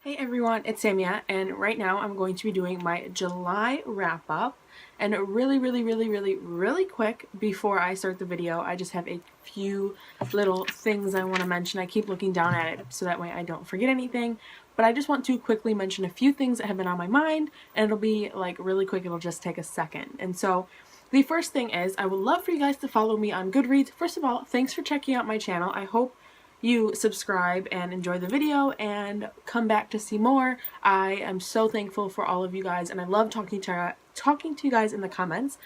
Hey everyone, it's Samia, and right now I'm going to be doing my July wrap-up. And really quick, before I start the video, I just have a few little things I want to mention. I keep looking down at it so that way I don't forget anything. But I just want to quickly mention a few things that have been on my mind, and it'll be like really quick, it'll just take a second. And so the first thing is, I would love for you guys to follow me on Goodreads. First of all, thanks for checking out my channel. I hope you subscribe and enjoy the video and come back to see more. I am so thankful for all of you guys, and I love talking to you guys in the comments.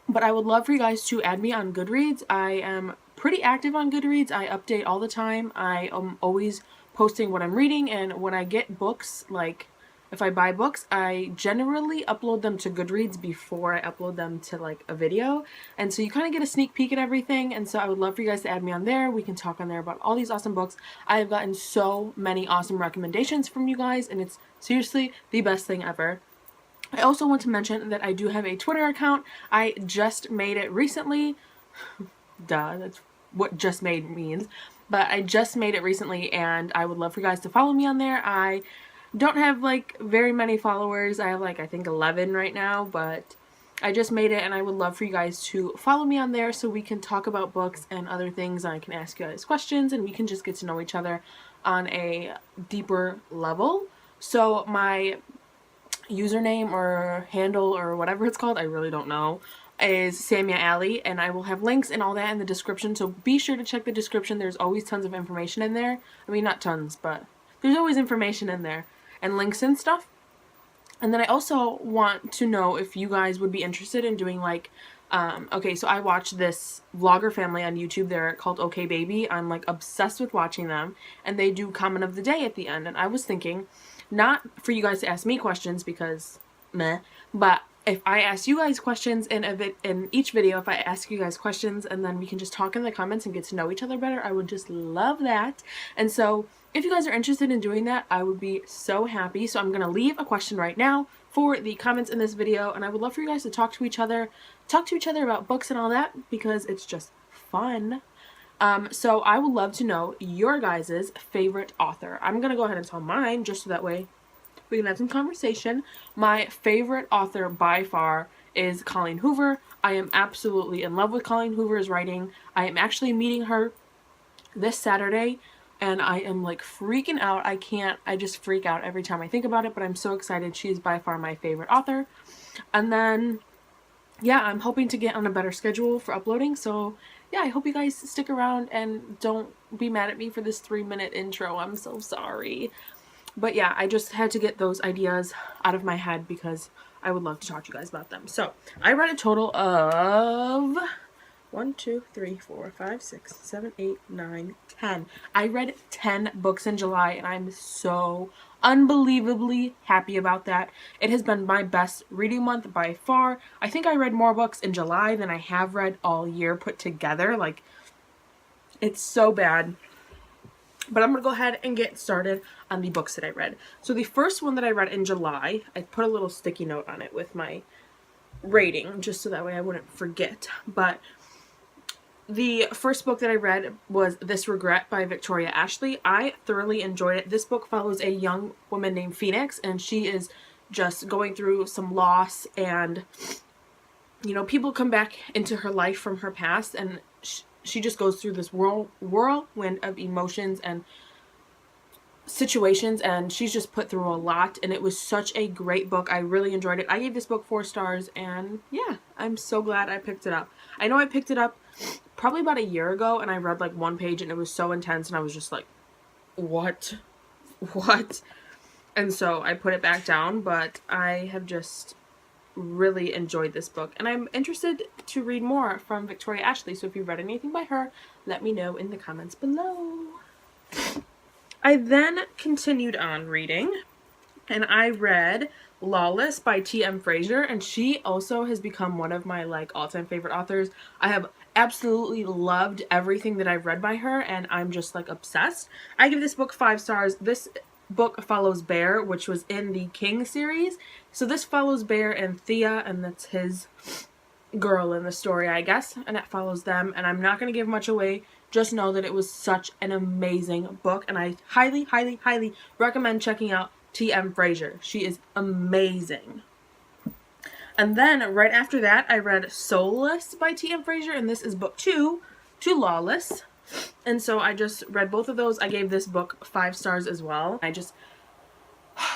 But I would love for you guys to add me on Goodreads. I am pretty active on Goodreads. I update all the time. I am always posting what I'm reading, and when I get books, like if I buy books, I generally upload them to Goodreads before I upload them to like a video. And so you kind of get a sneak peek at everything. And so I would love for you guys to add me on there. We can talk on there about all these awesome books. I have gotten so many awesome recommendations from you guys, and it's seriously the best thing ever. I also want to mention that I do have a Twitter account. I just made it recently. Duh, that's what just made means. But I just made it recently, and I would love for you guys to follow me on there. I don't have like very many followers. I have like I think 11 right now, but I just made it, and I would love for you guys to follow me on there so we can talk about books and other things, and I can ask you guys questions, and we can just get to know each other on a deeper level. So my username or handle or whatever it's called, I really don't know, is Samia Allie, and I will have links and all that in the description, so be sure to check the description. There's always tons of information in there. I mean, not tons, but there's always information in there and links and stuff. And then I also want to know if you guys would be interested in doing like, okay, so I watch this vlogger family on YouTube. They're called Okay Baby. I'm like obsessed with watching them, and they do comment of the day at the end. And I was thinking, not for you guys to ask me questions because meh, but if I ask you guys questions in each video, if I ask you guys questions and then we can just talk in the comments and get to know each other better, I would just love that. And so if you guys are interested in doing that, I would be so happy. So I'm going to leave a question right now for the comments in this video, and I would love for you guys to talk to each other about books and all that, because it's just fun. So I would love to know your guys' favorite author. I'm going to go ahead and tell mine just so that way we can have some conversation. My favorite author by far is Colleen Hoover. I am absolutely in love with Colleen Hoover's writing. I am actually meeting her this Saturday, and I am like freaking out. I just freak out every time I think about it, but I'm so excited. She is by far my favorite author. And then, yeah, I'm hoping to get on a better schedule for uploading, so yeah, I hope you guys stick around and don't be mad at me for this 3-minute intro. I'm so sorry. But yeah, I just had to get those ideas out of my head because I would love to talk to you guys about them. So, I read a total of 1, 2, 3, 4, 5, 6, 7, 8, 9, 10. I read 10 books in July, and I'm so unbelievably happy about that. It has been my best reading month by far. I think I read more books in July than I have read all year put together. Like, it's so bad. But I'm going to go ahead and get started on the books that I read. So the first one that I read in July, I put a little sticky note on it with my rating, just so that way I wouldn't forget. But the first book that I read was This Regret by Victoria Ashley. I thoroughly enjoyed it. This book follows a young woman named Phoenix, and she is just going through some loss, and, you know, people come back into her life from her past, and she just goes through this whirlwind of emotions and situations, and she's just put through a lot, and it was such a great book. I really enjoyed it. I gave this book 4 stars, and yeah, I'm so glad I picked it up. I know I picked it up probably about a year ago, and I read like 1 page, and it was so intense, and I was just like, what? And so I put it back down, but I have just really enjoyed this book, and I'm interested to read more from Victoria Ashley, so if you've read anything by her, let me know in the comments below. I then continued on reading, and I read Lawless by T.M. Frazier, and she also has become one of my like all-time favorite authors. I have absolutely loved everything that I've read by her, and I'm just like obsessed. I give this book 5 stars. This book follows Bear, which was in the King series. So this follows Bear and Thea, and that's his girl in the story, I guess, and it follows them. And I'm not going to give much away just know that it was such an amazing book, and I highly, highly, highly recommend checking out T.M. Frazier. She is amazing. And then right after that, I read Soulless by T.M. Frazier, and this is book 2, To Lawless. And so I just read both of those. I gave this book 5 stars as well. I just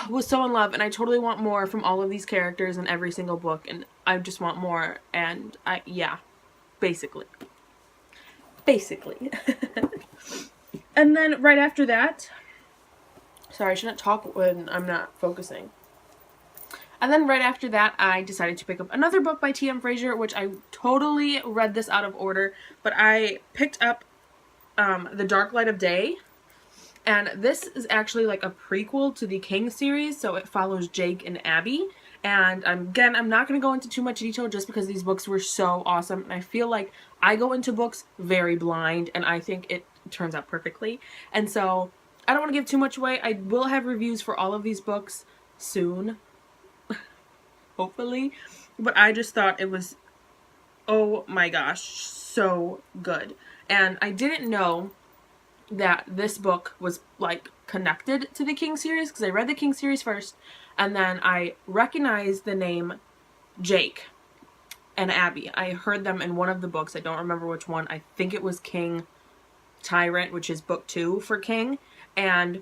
was so in love, and I totally want more from all of these characters in every single book, and I just want more, and yeah, basically. And then right after that, sorry, I shouldn't talk when I'm not focusing. And then right after that, I decided to pick up another book by T.M. Frazier, which I totally read this out of order, but I picked up The Dark Light of Day. And this is actually like a prequel to the King series, so it follows Jake and Abby. And again, I'm not going to go into too much detail just because these books were so awesome. And I feel like I go into books very blind, and I think it turns out perfectly. And so I don't want to give too much away. I will have reviews for all of these books soon, hopefully. But I just thought it was, oh my gosh, so good. And I didn't know that this book was like connected to the King series, because I read the King series first, and then I recognized the name Jake and Abby. I heard them in one of the books. I don't remember which one. I think it was King Tyrant, which is book 2 for King. And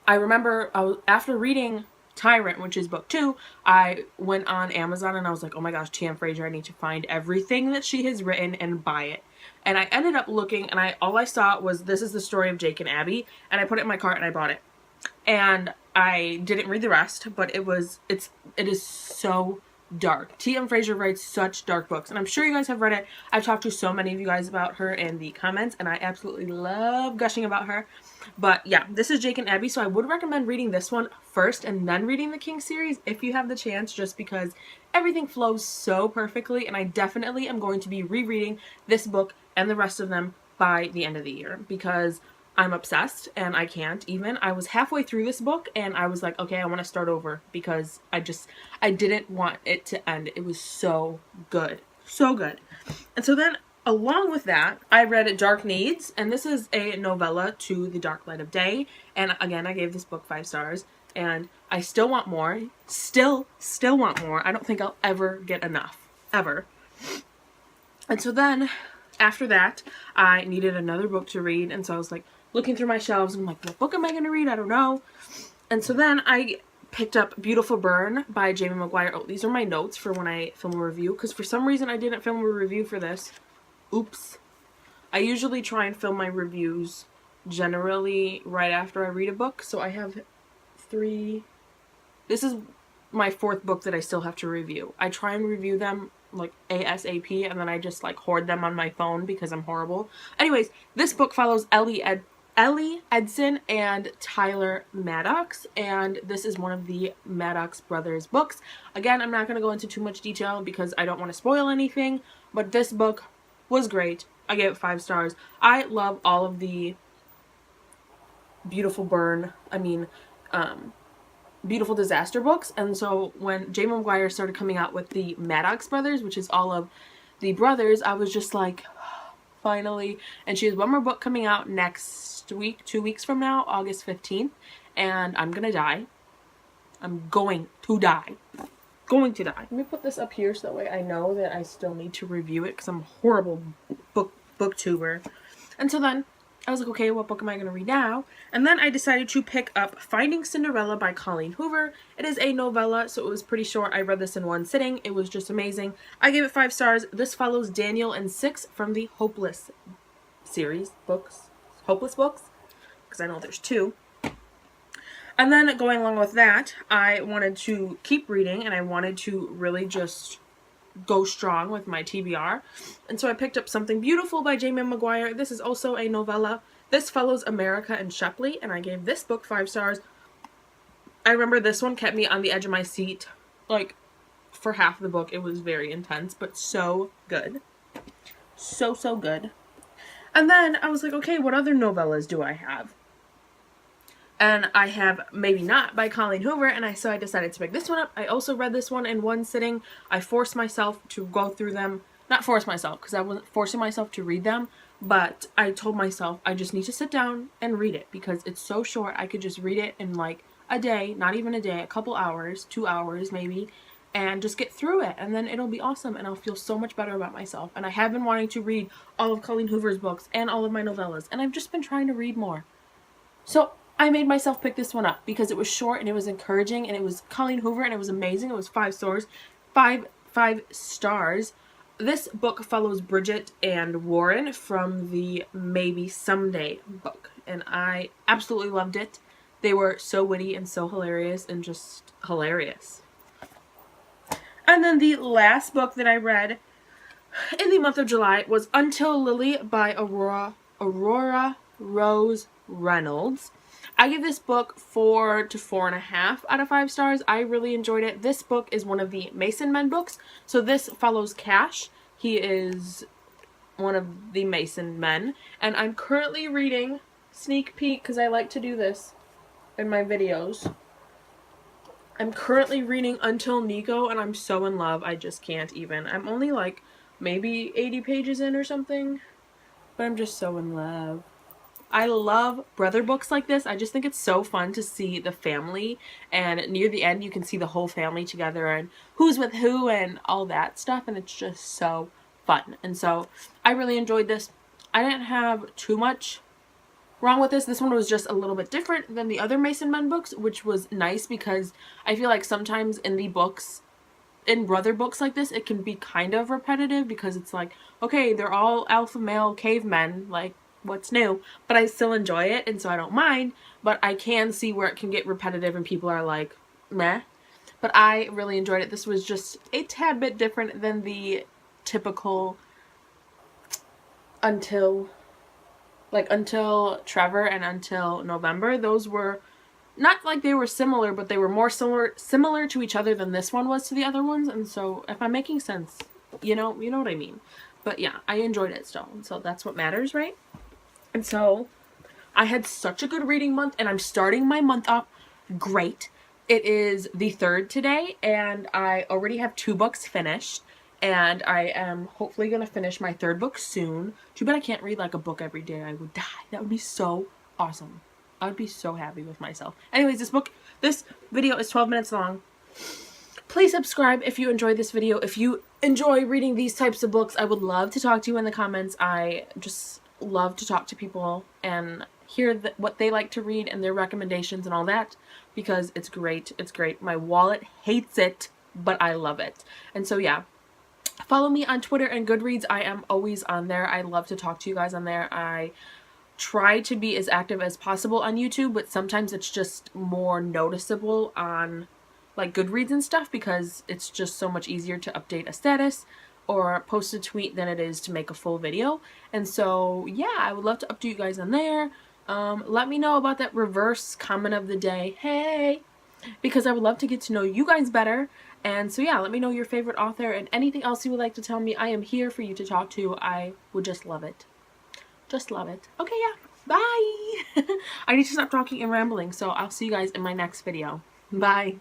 I remember after reading Tyrant, which is book 2, I went on Amazon and I was like, oh my gosh, T.M. Frazier, I need to find everything that she has written and buy it. And I ended up looking, and all I saw was, this is the story of Jake and Abby, and I put it in my cart and I bought it. And I didn't read the rest, but it is so dark. T.M. Frazier writes such dark books, and I'm sure you guys have read it. I've talked to so many of you guys about her in the comments, and I absolutely love gushing about her. But yeah, this is Jake and Abby, so I would recommend reading this one first and then reading the King series if you have the chance, just because everything flows so perfectly, and I definitely am going to be rereading this book and the rest of them by the end of the year, because I'm obsessed and I can't even. I was halfway through this book and I was like, okay, I want to start over, because I didn't want it to end. It was so good. So good. And so then along with that, I read Dark Needs, and this is a novella to The Dark Light of Day. And again, I gave this book 5 stars, and I still want more. Still want more. I don't think I'll ever get enough. Ever. And so then after that, I needed another book to read, and so I was like looking through my shelves, and I'm like, what book am I going to read? I don't know. And so then I picked up Beautiful Burn by Jamie McGuire. Oh, these are my notes for when I film a review, because for some reason I didn't film a review for this. Oops. I usually try and film my reviews generally right after I read a book, so I have 3. This is my 4th book that I still have to review. I try and review them like ASAP, and then I just like hoard them on my phone because I'm horrible. Anyways, this book follows Ellie Edson and Tyler Maddox, and this is one of the Maddox brothers books. Again, I'm not going to go into too much detail because I don't want to spoil anything, but this book was great. I gave it 5 stars. I love all of the Beautiful Disaster books, and so when Jamie McGuire started coming out with the Maddox brothers, which is all of the brothers, I was just like, finally. And she has one more book coming out next week, 2 weeks from now, August 15th, and I'm gonna die. I'm going to die. Going to die. Let me put this up here so that way I know that I still need to review it, because I'm a horrible booktuber. And so then I was like, okay, what book am I going to read now? And then I decided to pick up Finding Cinderella by Colleen Hoover. It is a novella, so it was pretty short. I read this in one sitting. It was just amazing. I gave it 5 stars. This follows Daniel and 6 from the Hopeless series books. Hopeless books? Because I know there's 2. And then going along with that, I wanted to keep reading, and I wanted to really just go strong with my TBR. And so I picked up Something Beautiful by Jamie McGuire. This is also a novella. This follows America and Shepley, and I gave this book 5 stars. I remember this one kept me on the edge of my seat, like, for half the book. It was very intense, but so good. So good. And then I was like, okay, what other novellas do I have? And I have Maybe Not by Colleen Hoover, and so I decided to pick this one up. I also read this one in one sitting. I forced myself to go through them. Not force myself, because I wasn't forcing myself to read them. but I told myself I just need to sit down and read it because it's so short. I could just read it in like a day, not even a day, a couple hours, 2 hours maybe, and just get through it, and then it'll be awesome and I'll feel so much better about myself. And I have been wanting to read all of Colleen Hoover's books and all of my novellas, and I've just been trying to read more. So I made myself pick this one up because it was short and it was encouraging, and it was Colleen Hoover and it was amazing. It was 5 stars. Five stars. This book follows Bridget and Warren from the Maybe Someday book, and I absolutely loved it. They were so witty and so hilarious and just hilarious. And then the last book that I read in the month of July was Until Lily by Aurora Rose Reynolds. I give this book 4 to 4.5 out of 5 stars. I really enjoyed it. This book is one of the Mason Men books. So this follows Cash. He is one of the Mason Men. And I'm currently reading, sneak peek because I like to do this in my videos. I'm currently reading Until Nico, and I'm so in love. I just can't even. I'm only like maybe 80 pages in or something, but I'm just so in love. I love brother books like this. I just think it's so fun to see the family, and near the end you can see the whole family together and who's with who and all that stuff, and it's just so fun. And so I really enjoyed this. I didn't have too much wrong with this. This one was just a little bit different than the other Mason Men books, which was nice because I feel like sometimes in the books, in brother books like this, it can be kind of repetitive because it's like, okay, they're all alpha male cavemen, like, what's new? But I still enjoy it, and so I don't mind, but I can see where it can get repetitive and people are like, meh. But I really enjoyed it. This was just a tad bit different than the typical Until Trevor and Until November. Those were not like they were similar, but they were more similar to each other than this one was to the other ones. And so if I'm making sense, you know what I mean. But yeah, I enjoyed it still, and so that's what matters, right? And so I had such a good reading month, and I'm starting my month off great. It is the 3rd today, and I already have 2 books finished, and I am hopefully going to finish my 3rd book soon. Too bad I can't read like a book every day. I would die. That would be so awesome. I would be so happy with myself. Anyways, this video is 12 minutes long. Please subscribe if you enjoyed this video. If you enjoy reading these types of books, I would love to talk to you in the comments. I just love to talk to people and hear what they like to read and their recommendations and all that, because it's great. It's great. My wallet hates it, but I love it. And so yeah, follow me on Twitter and Goodreads. I am always on there. I love to talk to you guys on there. I try to be as active as possible on YouTube, but sometimes it's just more noticeable on like Goodreads and stuff because it's just so much easier to update a status or post a tweet than it is to make a full video. And so yeah, I would love to update you guys on there. Let me know about that reverse comment of the day, hey, because I would love to get to know you guys better. And so yeah, let me know your favorite author and anything else you would like to tell me. I am here for you to talk to. I would just love it. Just love it. Okay, yeah, bye. I need to stop talking and rambling, so I'll see you guys in my next video. Bye.